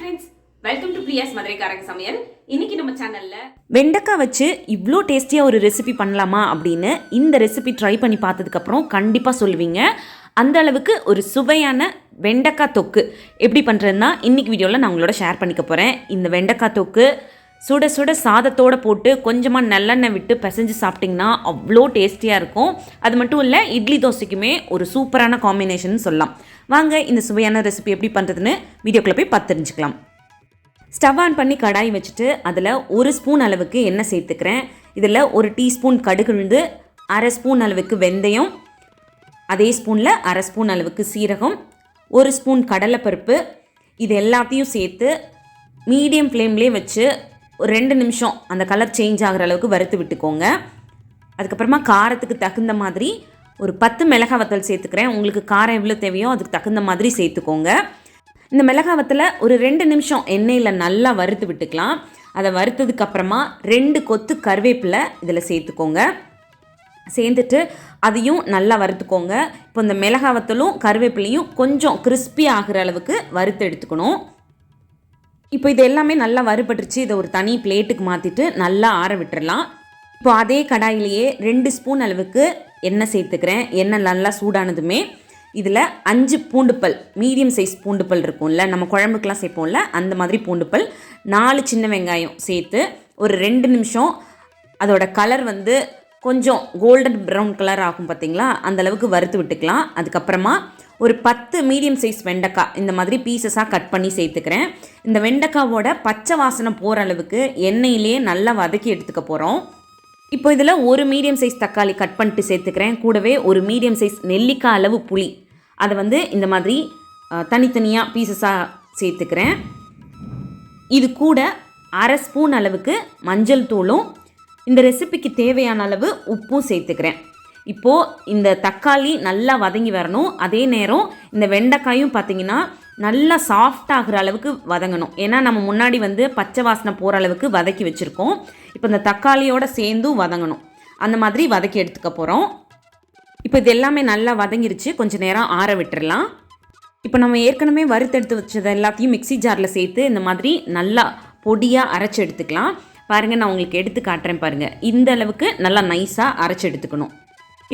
friends, welcome to Priya's smaduraikarangasamayal. இன்னைக்கு நம்ம சேனல்ல வெண்டைக்காய் வச்சு இவ்ளோ டேஸ்டியா ஒரு ரெசிபி பண்ணலாமா அப்படின்னு இந்த ரெசிபி ட்ரை பண்ணி பார்த்ததுக்கு அப்புறம் கண்டிப்பா சொல்லுவீங்க. அந்த அளவுக்கு ஒரு சுவையான வெண்டைக்காய் தொக்கு எப்படி பண்றதுன்னா இன்னைக்கு வீடியோல நான் உங்களோட ஷேர் பண்ணிக்க போறேன். இந்த வெண்டைக்காய் தொக்கு சுட சுட சாதத்தோட போட்டு கொஞ்சமாக நல்லெண்ணெய் விட்டு பிசைஞ்சு சாப்பிட்டிங்கன்னா அவ்வளோ டேஸ்டியாக இருக்கும். அது மட்டும் இல்லை, இட்லி தோசைக்குமே ஒரு சூப்பரான காம்பினேஷன் சொல்லலாம். வாங்க இந்த சுவையான ரெசிபி எப்படி பண்ணுறதுன்னு வீடியோக்குள்ளே போய் பார்த்து தெரிஞ்சுக்கலாம். ஸ்டவ் ஆன் பண்ணி கடாய் வச்சுட்டு அதில் 1 ஸ்பூன் அளவுக்கு எண்ணெய் சேர்த்துக்கிறேன். இதில் 1 டீஸ்பூன் கடுகு உளுந்து, 1/2 ஸ்பூன் அளவுக்கு வெந்தயம், அதே ஸ்பூனில் 1/2 ஸ்பூன் அளவுக்கு சீரகம், 1 ஸ்பூன் கடலைப்பருப்பு, இது எல்லாத்தையும் சேர்த்து மீடியம் ஃப்ளேம்லேயே வச்சு ஒரு 2 நிமிஷம் அந்த கலர் சேஞ்ச் ஆகிற அளவுக்கு வறுத்து விட்டுக்கோங்க. அதுக்கப்புறமா காரத்துக்கு தகுந்த மாதிரி ஒரு 10 மிளகாய் வத்தல் சேர்த்துக்கிறேன். உங்களுக்கு காரம் எவ்வளோ தேவையோ அதுக்கு தகுந்த மாதிரி சேர்த்துக்கோங்க. இந்த மிளகாய் வத்தலை ஒரு 2 நிமிஷம் எண்ணெயில் நல்லா வறுத்து விட்டுக்கலாம். அதை வறுத்ததுக்கப்புறமா 2 கொத்து கருவேப்பிலை இதில் சேர்த்துக்கோங்க. சேர்ந்துட்டு அதையும் நல்லா வறுத்துக்கோங்க. இப்போ இந்த மிளகாய் வத்தலும் கருவேப்பிலையும் கொஞ்சம் கிறிஸ்பி ஆகிற அளவுக்கு வறுத்து எடுத்துக்கணும். இப்போ இது எல்லாமே நல்லா வறுபட்டுருச்சு. இதை ஒரு தனி பிளேட்டுக்கு மாற்றிட்டு நல்லா ஆற விட்டுறலாம். இப்போ அதே கடாயிலேயே 2 ஸ்பூன் அளவுக்கு எண்ணெய் சேர்த்துக்கிறேன். எண்ணெய் நல்லா சூடானதுமே இதில் 5 பூண்டுப்பல், மீடியம் சைஸ் பூண்டுப்பல் இருக்கும்ல, நம்ம குழம்புக்கெலாம் சேர்ப்போம்ல, அந்த மாதிரி பூண்டுப்பல், 4 சின்ன வெங்காயம் சேர்த்து ஒரு 2 நிமிஷம் அதோட கலர் கொஞ்சம் கோல்டன் ப்ரௌன் கலர் ஆகும் பார்த்தீங்களா, அந்தளவுக்கு வறுத்து விட்டுக்கலாம். அதுக்கப்புறமா ஒரு 10 மீடியம் சைஸ் வெண்டைக்காய் இந்த மாதிரி பீசஸாக கட் பண்ணி சேர்த்துக்கிறேன். இந்த வெண்டைக்காவோட பச்சை வாசனை போகிற அளவுக்கு எண்ணெயிலே நல்லா வதக்கி எடுத்துக்க போகிறோம். இப்போ இதில் ஒரு மீடியம் சைஸ் தக்காளி கட் பண்ணிட்டு சேர்த்துக்கிறேன். கூடவே ஒரு மீடியம் சைஸ் நெல்லிக்காய் அளவு புளி, அதை இந்த மாதிரி தனித்தனியாக பீசஸாக சேர்த்துக்கிறேன். இது கூட 1/2 ஸ்பூன் அளவுக்கு மஞ்சள் தூளும் இந்த ரெசிபிக்கு தேவையான அளவு உப்பும் சேர்த்துக்கிறேன். இப்போது இந்த தக்காளி நல்லா வதங்கி வரணும். அதே நேரம் இந்த வெண்டைக்காயும் பார்த்திங்கன்னா நல்லா சாஃப்டாகிற அளவுக்கு வதங்கணும். ஏன்னா நம்ம முன்னாடி பச்சை வாசனை போகிற அளவுக்கு வதக்கி வச்சுருக்கோம். இப்போ இந்த தக்காளியோடு சேர்ந்தும் வதங்கணும். அந்த மாதிரி வதக்கி எடுத்துக்க போகிறோம். இப்போ இது எல்லாமே நல்லா வதங்கிருச்சு. கொஞ்சம் நேரம் ஆற விட்டுடலாம். இப்போ நம்ம ஏற்கனவே வறுத்தெடுத்து வச்சது எல்லாத்தையும் மிக்ஸி ஜாரில் சேர்த்து இந்த மாதிரி நல்லா பொடியாக அரைச்சி எடுத்துக்கலாம். பாருங்கள், நான் உங்களுக்கு எடுத்து காட்டுறேன் பாருங்கள். இந்த அளவுக்கு நல்லா நைஸாக அரைச்சி எடுத்துக்கணும்.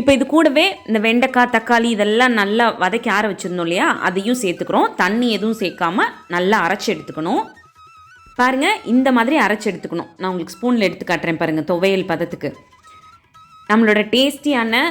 இப்போ இது கூடவே இந்த வெண்டைக்காய் தக்காளி இதெல்லாம் நல்லா வதக்கி ஆற வச்சுருந்தோம் இல்லையா, அதையும் சேர்த்துக்கிறோம். தண்ணி எதுவும் சேர்க்காம நல்லா அரைச்சி எடுத்துக்கணும். பாருங்கள், இந்த மாதிரி அரைச்சி எடுத்துக்கணும். நான் உங்களுக்கு ஸ்பூனில் எடுத்து காட்டுறேன் பாருங்கள். துவையல் பதத்துக்கு நம்மளோட டேஸ்டியான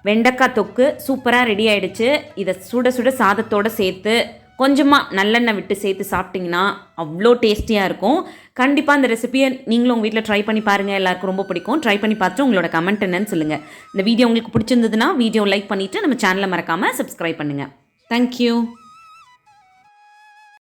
வெண்டைக்காய் தொக்கு சூப்பராக ரெடி ஆகிடுச்சு. இதை சுட சுட சாதத்தோடு சேர்த்து கொஞ்சமாக நல்லெண்ணெய் விட்டு சேர்த்து சாப்பிட்டிங்கன்னா அவ்வளோ டேஸ்டியாக இருக்கும். கண்டிப்பாக இந்த ரெசிபியை நீங்களும் உங்கள் வீட்டில் ட்ரை பண்ணி பாருங்கள். எல்லாருக்கும் ரொம்ப பிடிக்கும். ட்ரை பண்ணி பார்த்துட்டு உங்களோட கமெண்ட் என்னன்னு சொல்லுங்கள். இந்த வீடியோ உங்களுக்கு பிடிச்சிருந்ததுன்னா வீடியோ லைக் பண்ணிவிட்டு நம்ம சேனலை மறக்காமல் சப்ஸ்கிரைப் பண்ணுங்கள். தேங்க்யூ.